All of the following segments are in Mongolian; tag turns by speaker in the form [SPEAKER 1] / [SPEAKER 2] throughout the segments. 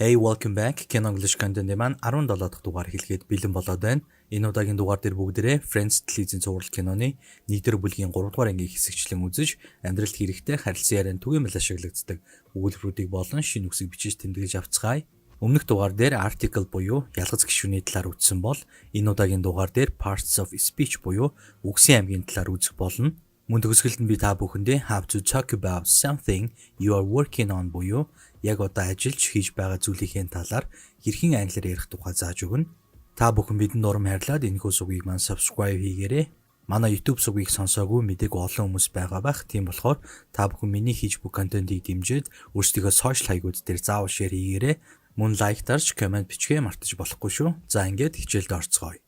[SPEAKER 1] Hey, welcome back. Ken English content-ийн маань 17 дахь дугаар хэлгээд бэлэн болоод байна. Энэ удаагийн дугаар дээр бүгдээрээ Friends телевизийн цуврал киноны 1-р бүлгийн 3 дугаар ангийн хэсэгчлэн үзэж, амьдралд хэрэгтэй харилцан ярианд түгээмэл ашиглагддаг өгүүлбэрүүдийг болон шинэ үгсийг бичиж тэмдэглэж авцгаая. Өмнөх дугаар дээр article буюу ялгац гишүүний талаар үзсэн бол энэ удаагийн дугаар дээр parts of speech буюу үгсийн аймгийн талаар үзэх болно. Мөн төгсгөлд нь би та бүхэндээ how to talk about something you are working on буюу яг одоо ажиллаж хийж байгаа зүйлийнхээ талаар хэрхэн англиар ярих тухай зааж өгнө. Та бүхэн бидэнд урам хайрлаад энэхүү сугийг маань subscribe хийгээрэй. Манай YouTube сугийг сонсоогүй мэдээгүй олон хүмүүс байгаа бах. Тийм болохоор та бүхэн миний хийж буй контентыг дэмжиж өөрсдийнхөө social хаягууд дээр заавал share хийгээрэй. Мөн лайк дарж, комент бичгээ мартаж болохгүй шүү. За ингээд хичээлд орцгоё.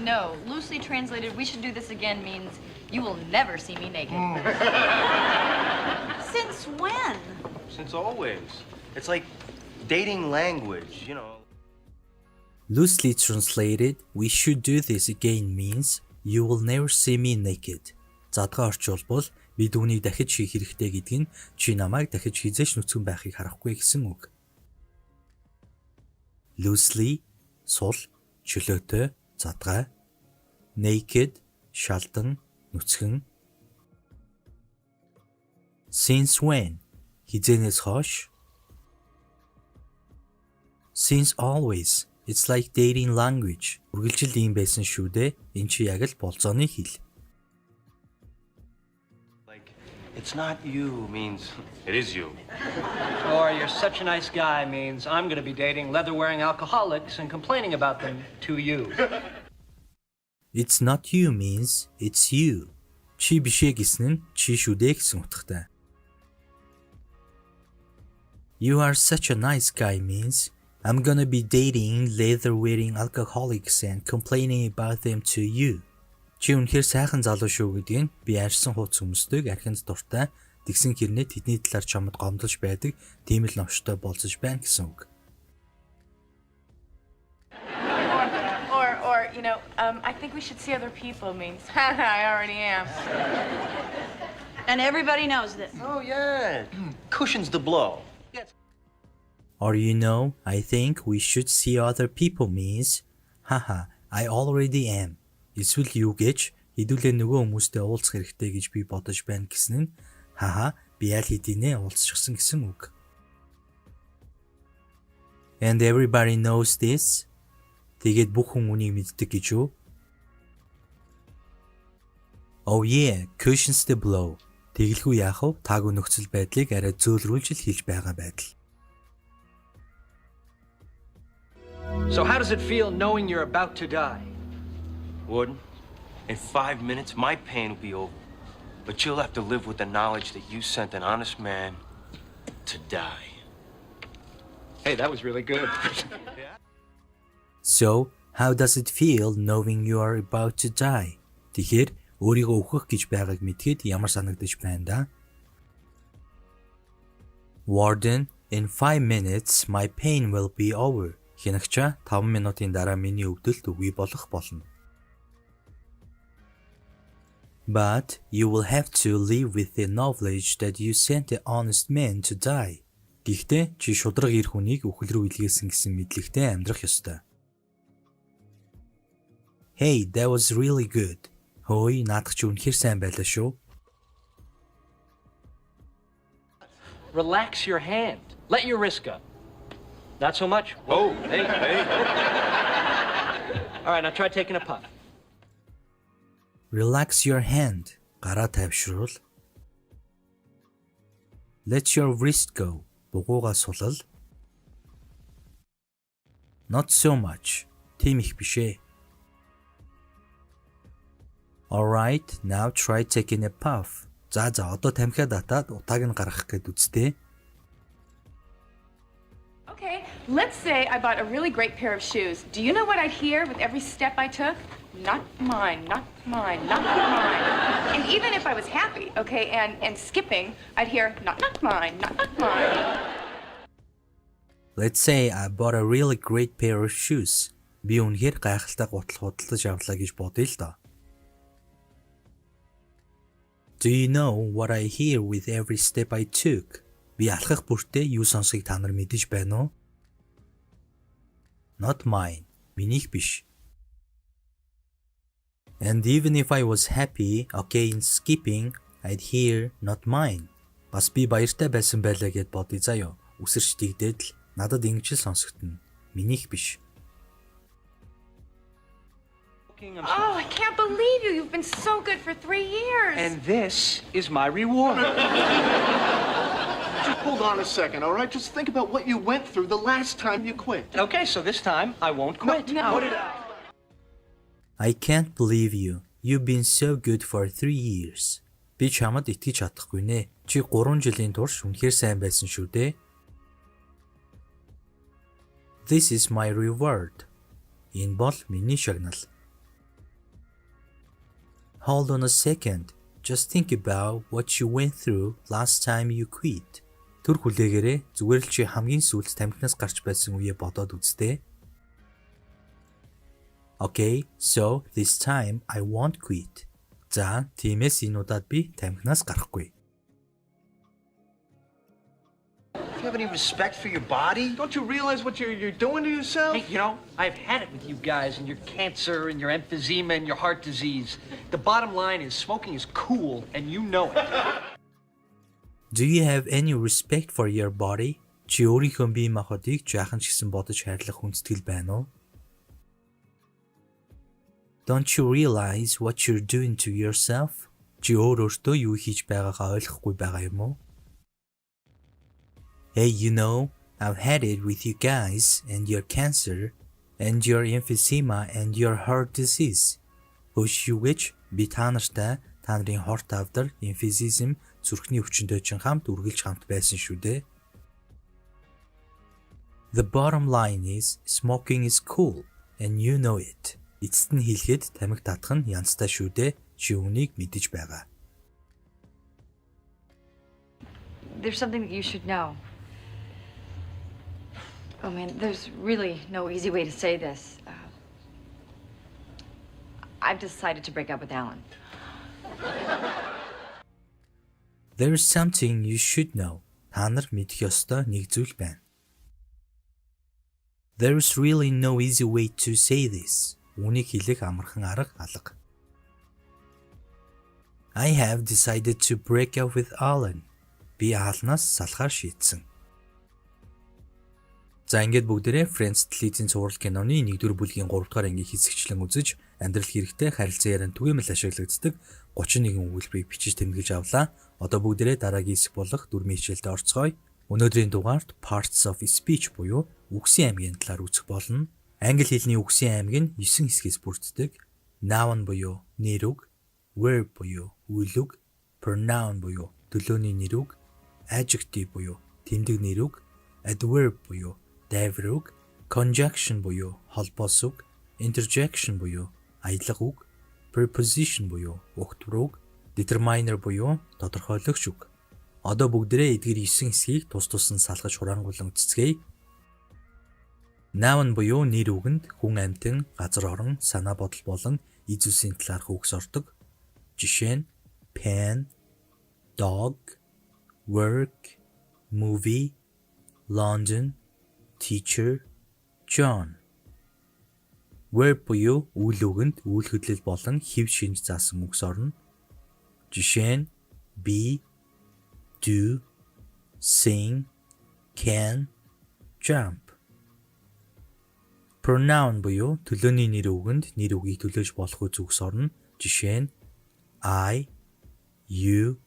[SPEAKER 2] No, loosely translated, we should do this again means you will never see me naked.
[SPEAKER 3] Since when?
[SPEAKER 4] Since always. It's like dating language, you know.
[SPEAKER 1] Loosely translated, we should do this again means you will never see me naked. Задгаа орчуулбал бид үүнийг дахиж хийх хэрэгтэй гэдг нь чи намайг дахиж хизээч нүцгэн байхыг харахгүй гэсэн үг. Loosely, сул, чөлөөтэй, задгаа. Naked, шалдан, нүцгэн. Since when? Хизээнээс хойш. Since always. It's like dating language. Үргэлжил ийм байсан шүү дээ. Энд чи яг л болцооны хэл.
[SPEAKER 4] Like, it's not you means it is you.
[SPEAKER 5] Or you're such a nice guy means I'm going to be dating leather-wearing alcoholics and complaining about them to you.
[SPEAKER 1] It's not you means it's you. Чи бишээ гэсэн нь чи шүү дээ гэсэн утгатай. You are such a nice guy means I'm gonna be dating leather-wearing alcoholics and complaining about them to you. Чи үнэхээр сайхан залуу шүү гэдгийг би арьсан хууц хүмүүстэйг архинд дуртай тэгсэн хэрнээ тэдний талаар чамд гомдолж байдаг тийм л новштой болцож байна гэсэн үг.
[SPEAKER 2] Or you know, I think we should see other people means I already am.
[SPEAKER 3] And everybody knows this.
[SPEAKER 4] Oh yeah. Cushions the blow.
[SPEAKER 1] Or you know, I think we should see other people means haha, I already am. Эсвэл юу гэж хэдүүлээ нөгөө хүмүүстэй уулзах хэрэгтэй гэж би бодож байна гэсэн нь хаха, би аль хэдийнэ уулзчихсан гэсэн үг. And everybody knows this. Тэгээд бүх хүн үнийг мэддэг гэж юу? Oh yeah, cushions the blow. Тэгэлгүй яах вэ? Таагүй нөхцөл байдлыг арай зөөлрүүлж хэлж байгаа байдал.
[SPEAKER 5] So how does it feel knowing you're about to die?
[SPEAKER 4] Warden, in 5 minutes my pain will be over. But you'll have to live with the knowledge that you sent an honest man to die.
[SPEAKER 5] Hey, that was really good.
[SPEAKER 1] So, how does it feel knowing you are about to die? Тэгэхээр өөрийгөө өөхөх гэж байгааг мэдгээд ямар санагдаж байна да? Warden, in 5 minutes my pain will be over. Хянагчаа 5 минутын дараа миний өвдөлт үгүй болох болно. But you will have to live with the knowledge that you sent an honest man to die. Гэхдээ чи шудраг ир хүнийг үхэл рүү илгээсэн гэсэн мэдлэгтэй амьдрах ёстой. Hey, that was really good. Хөөе, наадах чи үнэхээр сайн байлаа шүү.
[SPEAKER 5] Relax your hand. Let your wrist go. Not so much.
[SPEAKER 4] Oh, hey.
[SPEAKER 5] All right, now try taking a puff.
[SPEAKER 1] Relax your hand. Гараа тайвшруул. Let your wrist go. Бугуугаа сулал. Not so much. Тийм их биш ээ. All right, now try taking a puff. За одоо тамхиа татаад утааг нь гаргах гээд үзтээ.
[SPEAKER 2] Okay, let's say I bought a really great pair of shoes. Do you know what I'd hear with every step I took? Not mine, not mine, not mine. And even if I was happy, okay, and skipping, I'd hear not mine, not mine.
[SPEAKER 1] Let's say I bought a really great pair of shoes. Би үнэхээр гайхалтай гутал худалдаж авлаа гэж бодъё л доо. Do you know what I hear with every step I took? Би алхах бүртээ юу сонсхийг та нар мэдэж байна уу? Not mine. Минийх биш. And even if I was happy, okay in skipping, I'd hear not mine. Бас би баяртай байсан байлаа гэд бодъё заяа. Үсэрч дигдээд л надад ингэж л сонсогдно. Минийх биш.
[SPEAKER 2] Oh, I can't believe you. You've been so good for 3 years.
[SPEAKER 5] And this is my reward.
[SPEAKER 6] Just hold on a second, all right? Just think about what you went through the last time you quit.
[SPEAKER 5] Okay, so this time I won't quit.
[SPEAKER 2] No.
[SPEAKER 5] Put it out.
[SPEAKER 1] I can't believe you. You've been so good for 3 years. Би чамд итгэж чадахгүй нэ. Чи 3 жилийн турш үнэхээр сайн байсан шүү дээ. This is my reward. Энэ бол миний шагнал. Hold on a second. Just think about what you went through last time you quit. Түр хүлээгээрээ зүгээр л чи хамгийн сүүлд тамхинаас гарч байсан үеэ бодоод үзтээ. Okay, so this time I won't quit. За, тиймээс энэ удаад би тамхинаас гарахгүй.
[SPEAKER 4] Do you have any respect for your body?
[SPEAKER 6] Don't you realize what you're doing to yourself?
[SPEAKER 5] Hey, you know, I've had it with you guys and your cancer and your emphysema and your heart disease. The bottom line is smoking is cool and you know it.
[SPEAKER 1] Do you have any respect for your body? Чи өөрийнхөө бие махбодыг жаахан ч гэсэн бодож хайрлах хүндэтгэл байна уу? Don't you realize what you're doing to yourself? Чи өөртөө юу хийж байгаагаа ойлгохгүй байгаа юм уу? Hey, you know, I've had it with you guys and your cancer and your emphysema and your heart disease. Өшүүгэж би та нартай та нарын хорт авдар, emphysem, зүрхний өвчнөд чинь хамт үргэлж хамт байсан шүү дээ. The bottom line is smoking is cool and you know it. Эцэст нь хэлэхэд тамхи татах нь янзтай шүү дээ. Чи үнийг мэдэж байгаа.
[SPEAKER 7] There's something that you should know. Oh man, there's really no easy way to say this. I've decided to break up with Alan.
[SPEAKER 1] There's something you should know. Та нар мэдэх ёстой нэг зүйл байна. There's really no easy way to say this. Үнийг хэлэх амархан арга алга. I have decided to break up with Alan. Би Alan-аас салахаар шийдсэн. За ингээд бүгдээрээ Friends телевизийн цуврал киноны 1-р бүлгийн 3-р ангийн хэсэгчлэн үзэж амьдрал хэрэгтэй харилцан яриан түгээмэл ашиглагддаг 31 өгүүлбэрийг бичиж тэмдэглэж авлаа. Одоо бүгдээрээ дараагийн хэсэг болох дөрмийн хичээлд орцгоё. Өнөөдрийн дугаарт Parts of Speech буюу үгсийн аймгийн талаар үзэх болно. Англи хэлний үгсийн аймаг нь 9 хэсгээс бүрддэг. Noun буюу нэр үг, verb буюу үйл үг, pronoun буюу төлөөний нэр үг, adjective буюу тэмдэг нэр үг, adverb буюу дайвар үг, conjunction буюу холбоос үг, interjection буюу аялга үг, preposition буюу өгтвөр үг, determiner буюу тодорхойлогч үг. Одоо бүгдээрээ эдгээр 9 хэсгийг тус тус нь салгаж хураангуйлан үздцгээе. Noun буюу нэр үгэнд хүн амьтан, газар орон, санаа бодол болон эд зүйлсийн талаарх үгс ордог. Жишээ нь pen, dog, work, movie, London, teacher, John. Verb буюу үйл үгэнд үйл хөдлөл болон хэв шинж заасан үгс орно. Жишээ нь be, do, sing, can, jump. Pronoun буюу төлөөний нэр үгэнд нэр үгийг төлөөж болох үгс орно. Жишээ нь I, you,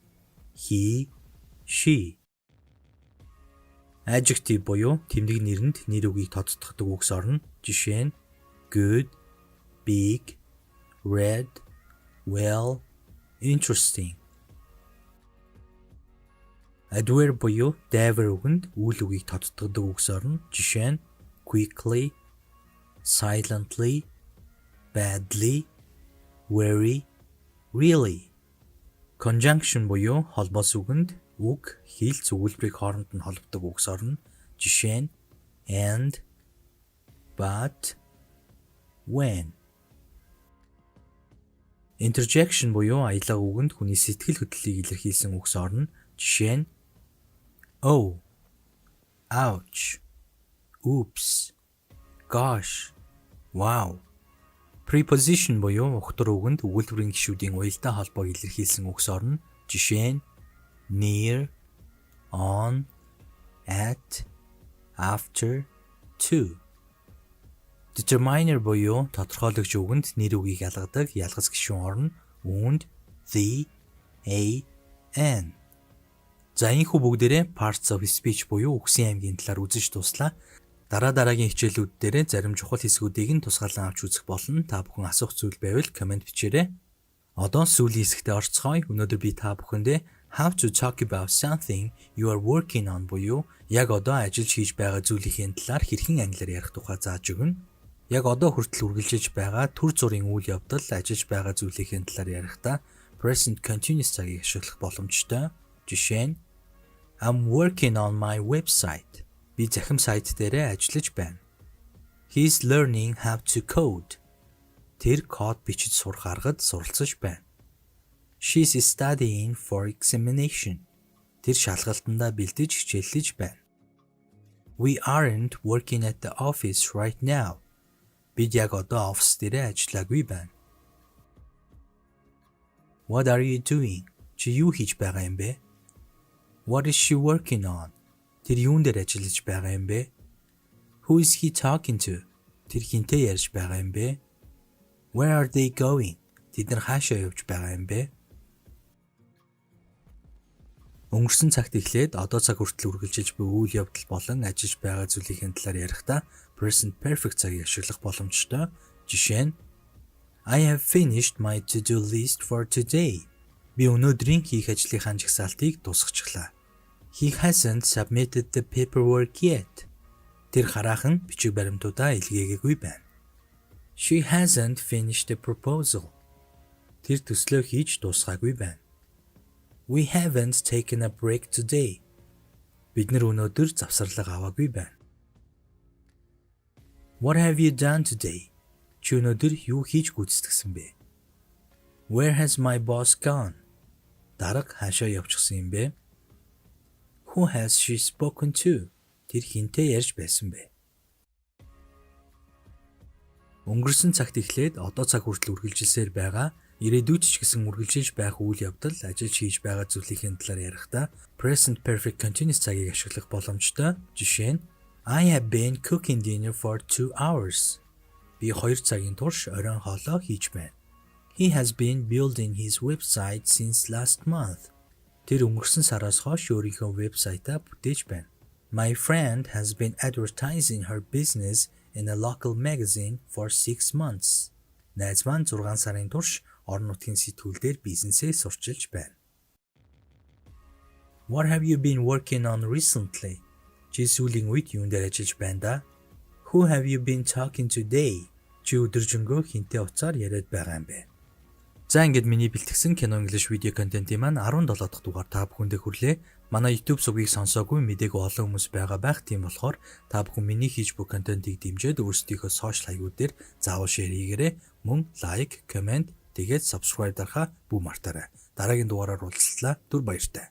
[SPEAKER 1] he, she. Adjective буюу тэмдэг нэрэнд нэр үгийг тодтогддог үгс орно. Жишээ нь good, big, red, well, interesting. Adverb буюу дайвар үгэнд үйл үгийг тодтогддог үгс орно. Жишээ нь quickly, silently, badly, very, really. Conjunction буюу холбоос үгэнд үг, хэлц өгүүлбэрийг хооронд нь холбодог үгс орно. Жишээ нь and, but, when. Interjection буюу аялга үгэнд хүний сэтгэл хөдлөлийг илэрхийлсэн үгс орно. Жишээ нь Oh. Ouch. Oops. Gosh. Wow. Preposition буюу ухтар үгэнд өгүүлбэрийн гишүүдийн уялдаа холбоог илэрхийлсэн үгс орно. Жишээ нь near, on, at, after, to. Determiner буюу тодорхойлогч үгэнд нэр үгийг ялгадаг ялгас гишүүн орно. Үүнд the, a, an. За энэхүү бүгдээрээ parts of speech буюу үгсийн аймгийн талаар үзэж дуслаа. Дараагийн хичээлүүд дээр зарим чухал хэсгүүдийг нь тусгаалan авч үзэх болно. Та бүхэн асуух зүйл байвал комент бичээрэй. Одоо сүүлийн хэсэгтээ орцгоё. Өнөөдөр би та бүхэндээ how to talk about something you are working on буюу яг одоо ажиллаж хийж байгаа зүйлийн талаар хэрхэн англиар ярих тухай зааж өгнө. Яг одоо хүртэл үргэлжилж байгаа төр зургийн үйл явдал ажиллаж байгаа зүйлийн талаар ярихдаа present continuous цагийг ашиглах боломжтой. Жишээ нь I'm working on my website. Би захим сайт дээрээ ажиллаж байна. He's learning how to code. Тэр код бичиж сурах аргад суралцж байна. She's studying for examination. Тэр шалгалтандаа бэлдэж хичээллэж байна. We aren't working at the office right now. Бид яг одоо офис дээрээ ажиллаагүй байна. What are you doing? Чи юу хийж байгаа юм бэ? What is she working on? Тэр юун дээр ажиллаж байгаа юм бэ? Who is he talking to? Тэр хинтээ ярьж байгаа юм бэ? Where are they going? Тэд нар хаашаа явж байгаа юм бэ? Өнгөрсөн цагт эхлээд одоо цаг хүртэл үргэлжилж буй үйл явдал болон ажиллаж байгаа зүйлийн талаар ярихдаа present perfect цагийг ашиглах боломжтой. Жишээ нь I have finished my to-do list for today. Би өнөөдрийн хийх ажлынхаа жагсаалтыг дуусгачихлаа. He hasn't submitted the paperwork yet. Тэр хараахан бичиг баримтуудаа илгээгээгүй байна. She hasn't finished the proposal. Тэр төслөө хийж дуусгаагүй байна. We haven't taken a break today. Бид нар өнөөдөр завсарлага аваагүй байна. What have you done today? Чи өнөөдөр юу хийж гүйцэтгэсэн бэ? Where has my boss gone? Дарга хаашаа явчихсан юм бэ? Who has she spoken to? Тэр хинтээ ярьж байсан бэ? Өнгөрсөн цагт эхлээд одоо цаг хүртэл үргэлжилсээр байгаа ирээдүйд ч гэсэн үргэлжилж байх үйл явдал ажиллаж хийж байгаа зүйлийн талаар ярихдаа present perfect continuous цагийг ашиглах боломжтой. Жишээ нь I have been cooking dinner for 2 hours. Би 2 цагийн турш оройн хоолоо хийж байна. He has been building his website since last month. Тэр өнгөрсөн сараас хойш өөрийнхөө вебсайтаа бүтээж байна. My friend has been advertising her business in a local magazine for 6 months. Найз маань 6 сарын турш орон нутгийн сэтгүүлдээр бизнесээ сурчилж байна. What have you been working on recently? Чи сүүлийн үед юунд дээр ажиллаж байна да? Who have you been talking to today? Чи өдөржингөө хинтээ уцаар яриад байгаа юм бэ? За ингээд миний бэлтгэсэн кино English видео контентын маань 17 дахь дугаар та бүхэндээ хүрлээ. Манай YouTube сувгийг сонсоогүй мэдээгүй олон хүмүүс байгаа байх тийм болохоор та бүхэн миний хийж буй контентыг дэмжиж өөрсдийнхөө сошиал хаягууд дээр заавал шеэр хийгээрэй. Мөн лайк, комент, тэгээд subscribe дарахаа бүү мартаарай. Дараагийн дугаараар уулзлаа. Түр баяртай.